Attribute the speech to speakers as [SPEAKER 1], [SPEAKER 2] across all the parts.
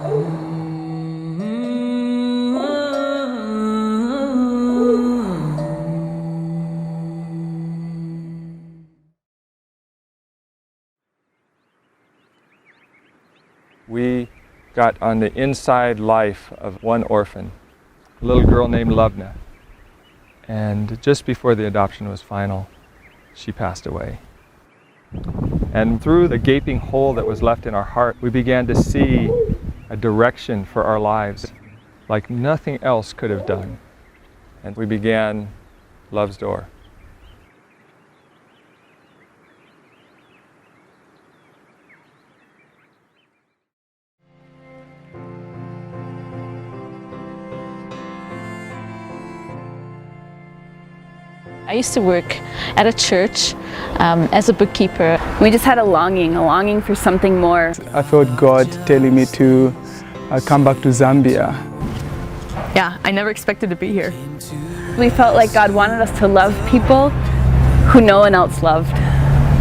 [SPEAKER 1] We got on the inside life of one orphan, a little girl named Lubna. And just before the adoption was final, she passed away. And through the gaping hole that was left in our heart, we began to see a direction for our lives like nothing else could have done. And we began Love's Door.
[SPEAKER 2] I used to work at a church as a bookkeeper.
[SPEAKER 3] We just had a longing for something more.
[SPEAKER 4] I felt God telling me to come back to Zambia.
[SPEAKER 5] Yeah, I never expected to be here.
[SPEAKER 3] We felt like God wanted us to love people who no one else loved.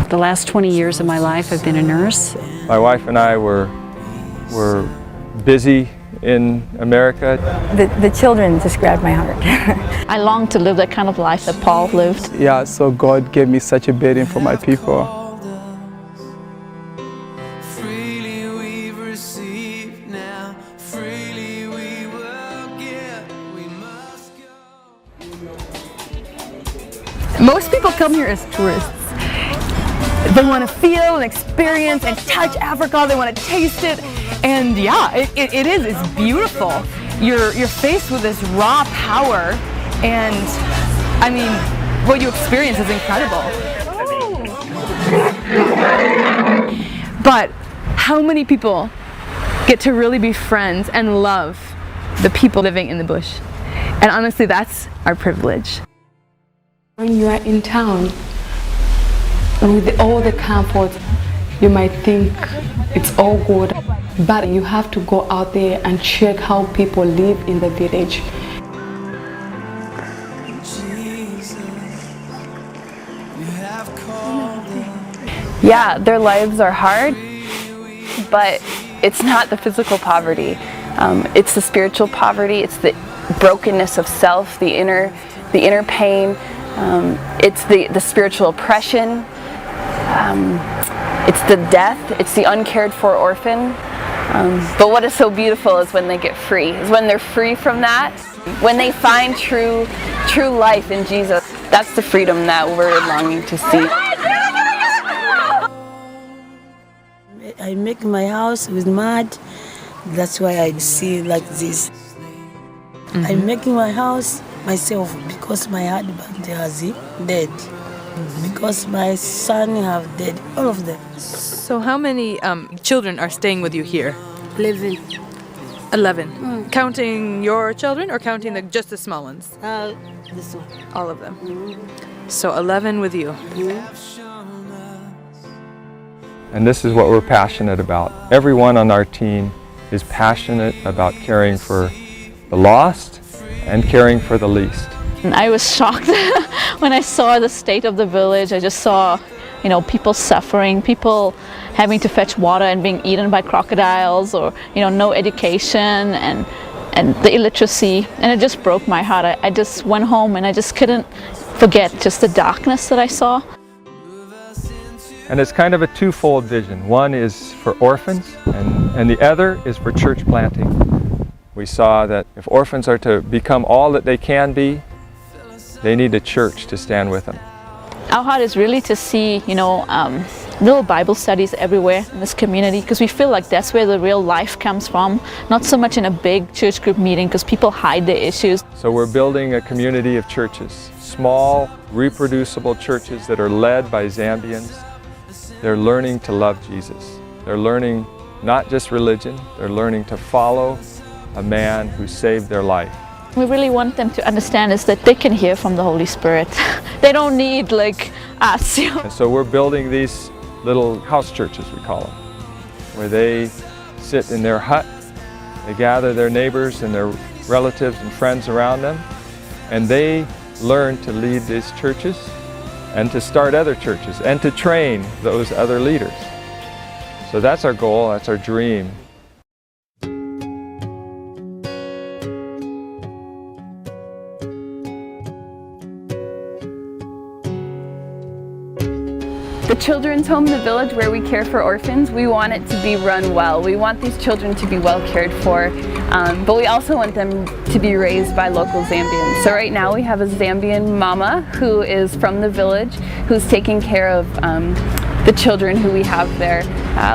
[SPEAKER 6] The last 20 years of my life I've been a nurse.
[SPEAKER 1] My wife and I were busy in America.
[SPEAKER 7] The children just grabbed my heart.
[SPEAKER 2] I longed to live that kind of life that Paul lived.
[SPEAKER 4] Yeah, so God gave me such a burden for my people.
[SPEAKER 8] Freely we've received now, freely we will give, we must go.
[SPEAKER 5] Most people come here as tourists. They want to feel and experience and touch Africa, they want to taste it. And yeah, it is, it's beautiful. You're faced with this raw power, and I mean, what you experience is incredible. But how many people get to really be friends and love the people living in the bush? And honestly, that's our privilege.
[SPEAKER 9] When you are in town, with all the comforts, you might think it's all good, but you have to go out there and check how people live in the village.
[SPEAKER 3] Yeah, their lives are hard, but it's not the physical poverty. It's the spiritual poverty, it's the brokenness of self, the inner pain, it's the spiritual oppression. It's the death, it's the uncared for orphan. But what is so beautiful is when they get free, is when they're free from that, when they find true life in Jesus. That's the freedom that we're longing to see.
[SPEAKER 10] I make my house with mud, that's why I see like this. I'm making my house myself because my husband has dead. Because my son have dead, all of them.
[SPEAKER 5] So how many children are staying with you here?
[SPEAKER 10] 11.
[SPEAKER 5] 11. Counting your children or counting just the small ones?
[SPEAKER 10] This one.
[SPEAKER 5] All of them. So 11 with you.
[SPEAKER 1] And this is what we're passionate about. Everyone on our team is passionate about caring for the lost and caring for the least.
[SPEAKER 2] And I was shocked when I saw the state of the village. I just saw, people suffering, people having to fetch water and being eaten by crocodiles, or, no education and the illiteracy. And it just broke my heart. I just went home and I just couldn't forget just the darkness that I saw.
[SPEAKER 1] And it's kind of a twofold vision. One is for orphans and the other is for church planting. We saw that if orphans are to become all that they can be, they need a church to stand with them.
[SPEAKER 2] Our heart is really to see, little Bible studies everywhere in this community, because we feel like that's where the real life comes from, not so much in a big church group meeting, because people hide their issues.
[SPEAKER 1] So we're building a community of churches, small, reproducible churches that are led by Zambians. They're learning to love Jesus. They're learning not just religion, they're learning to follow a man who saved their life.
[SPEAKER 2] We really want them to understand is that they can hear from the Holy Spirit. They don't need like us.
[SPEAKER 1] And so we're building these little house churches, we call them, where they sit in their hut, they gather their neighbors and their relatives and friends around them, and they learn to lead these churches and to start other churches and to train those other leaders. So that's our goal, that's our dream.
[SPEAKER 3] children's home, the village where we care for orphans, we want it to be run well. We want these children to be well cared for, but we also want them to be raised by local Zambians. So right now we have a Zambian mama who is from the village, who's taking care of the children who we have there.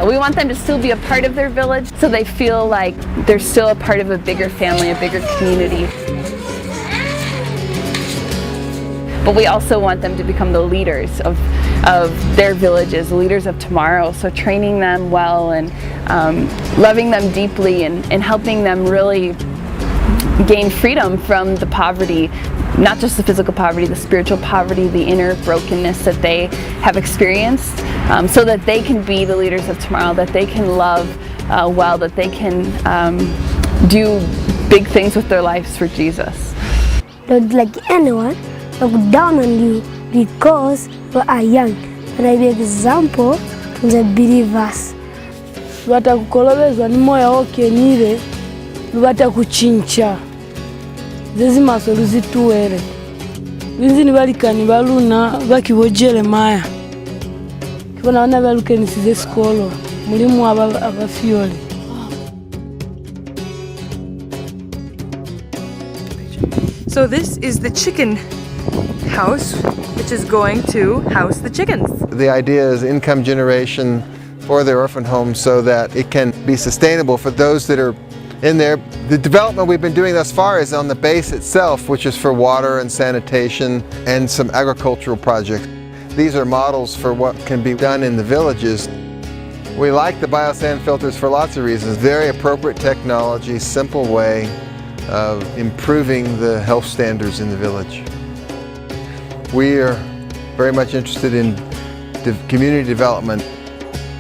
[SPEAKER 3] We want them to still be a part of their village so they feel like they're still a part of a bigger family, a bigger community. But we also want them to become the leaders of their villages, the leaders of tomorrow. So training them well and loving them deeply and helping them really gain freedom from the poverty, not just the physical poverty, the spiritual poverty, the inner brokenness that they have experienced, so that they can be the leaders of tomorrow, that they can love well, that they can do big things with their lives for Jesus.
[SPEAKER 11] Don't like anyone look down on you because you are young. And I be example to the believers.
[SPEAKER 12] Lwatakukolobezwa ni moyo wokenire lwatakuchincha zezimaso luzituwere lwinzini balikani baluna bakibo Jeremiah kibona bana balukenisize skolo mulimu abafyoli.
[SPEAKER 5] So this is the chicken house, which is going to house the chickens.
[SPEAKER 13] The idea is income generation for the orphan home so that it can be sustainable for those that are in there. The development we've been doing thus far is on the base itself, which is for water and sanitation and some agricultural projects. These are models for what can be done in the villages. We like the biosand filters for lots of reasons. Very appropriate technology, simple way of improving the health standards in the village. We are very much interested in community development.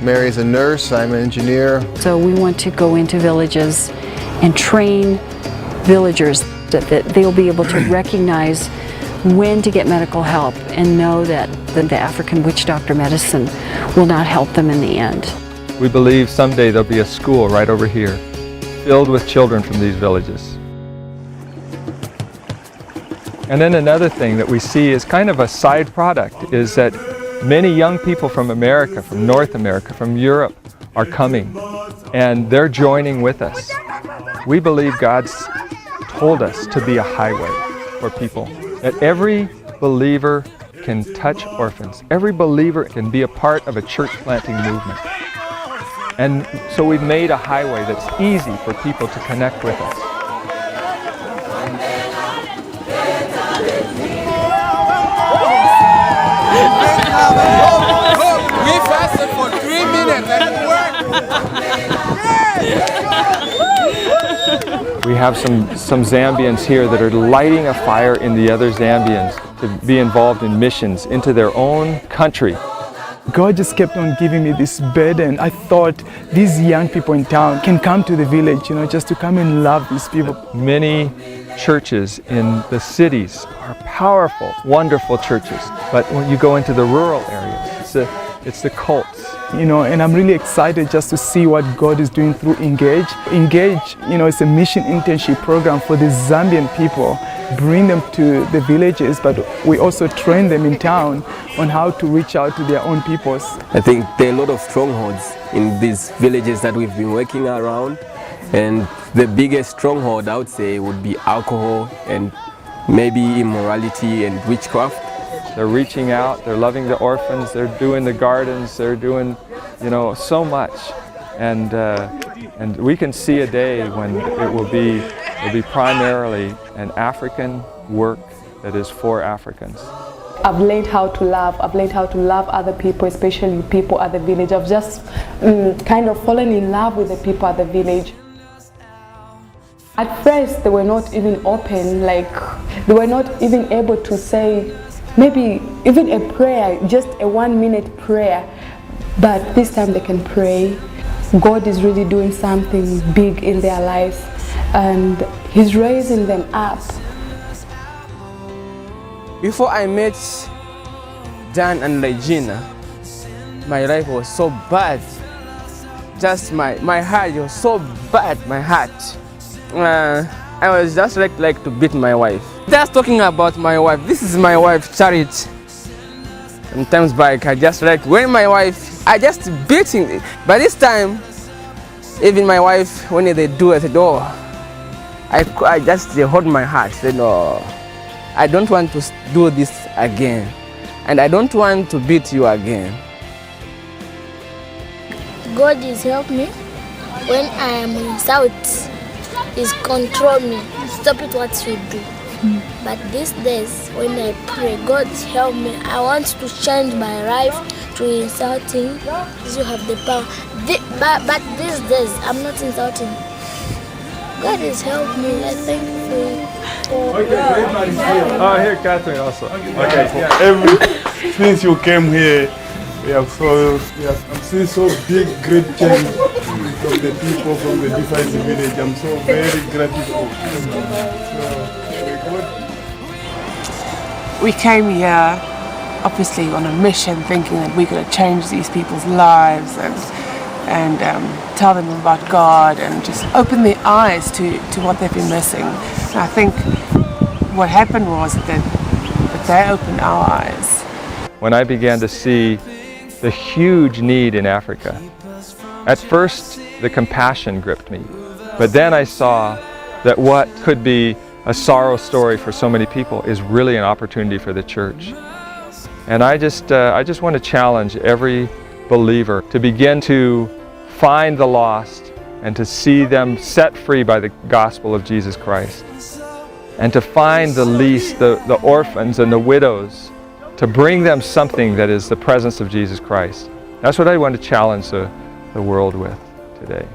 [SPEAKER 13] Mary's a nurse, I'm an engineer.
[SPEAKER 6] So we want to go into villages and train villagers that they'll be able to recognize when to get medical help and know that the African witch doctor medicine will not help them in the end.
[SPEAKER 1] We believe someday there'll be a school right over here filled with children from these villages. And then another thing that we see is kind of a side product is that many young people from America, from North America, from Europe are coming and they're joining with us. We believe God's told us to be a highway for people, that every believer can touch orphans. Every believer can be a part of a church planting movement. And so we've made a highway that's easy for people to connect with us.
[SPEAKER 8] We fasted for 3 minutes and it worked.
[SPEAKER 1] We have some Zambians here that are lighting a fire in the other Zambians to be involved in missions into their own country.
[SPEAKER 4] God just kept on giving me this burden. I thought these young people in town can come to the village, just to come and love these people.
[SPEAKER 1] Many churches in the cities are powerful, wonderful churches. But when you go into the rural areas, it's the cults.
[SPEAKER 4] And I'm really excited just to see what God is doing through Engage. Engage, it's a mission internship program for the Zambian people. Bring them to the villages, but we also train them in town on how to reach out to their own peoples.
[SPEAKER 14] I think there are a lot of strongholds in these villages that we've been working around, and the biggest stronghold I would say would be alcohol and maybe immorality and witchcraft.
[SPEAKER 1] They're reaching out, they're loving the orphans, they're doing the gardens, they're doing, so much. And we can see a day when it will be primarily an African work that is for Africans.
[SPEAKER 9] I've learned how to love. I've learned how to love other people, especially people at the village. I've just kind of fallen in love with the people at the village. At first, they were not even open, they were not even able to say maybe even a prayer, just a 1-minute prayer. But this time they can pray. God is really doing something big in their lives, and He's raising them up.
[SPEAKER 15] Before I met Dan and Regina, my life was so bad. Just my heart was so bad, my heart. I was just like to beat my wife. Just talking about my wife, this is my wife, Charity. Sometimes like I just like when my wife, I just beating. By this time, even my wife, when they do at the door, I just hold my heart. Say no, I don't want to do this again, and I don't want to beat you again.
[SPEAKER 16] God is help me when I am in doubt. Is control me, stop it what you do. But these days when I pray, God help me. I want to change my life to insulting. You have the power. But these days I'm not insulting. God is help me. I thank you.
[SPEAKER 1] Oh, here Catherine also.
[SPEAKER 17] Okay. Since you came here, I'm seeing so big, great change from the people from the different village. I'm so very grateful.
[SPEAKER 18] We came here obviously on a mission thinking that we're going to change these people's lives and tell them about God and just open their eyes to what they've been missing. And I think what happened was that they opened our eyes.
[SPEAKER 1] When I began to see the huge need in Africa, at first the compassion gripped me, but then I saw that what could be a sorrow story for so many people is really an opportunity for the church. And I just want to challenge every believer to begin to find the lost and to see them set free by the gospel of Jesus Christ. And to find the least, the orphans and the widows, to bring them something that is the presence of Jesus Christ. That's what I want to challenge the world with today.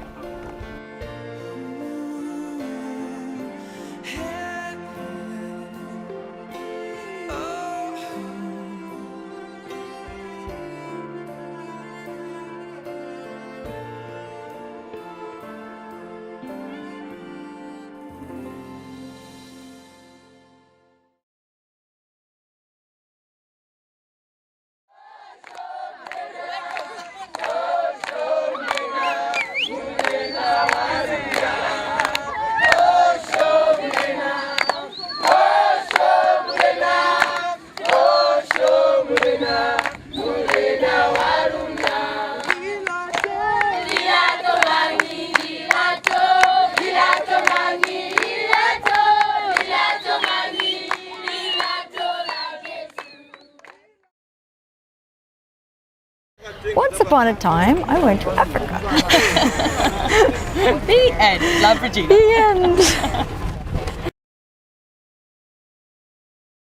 [SPEAKER 7] Once upon a time, I went to Africa.
[SPEAKER 5] The end. Love, Regina.
[SPEAKER 7] The end.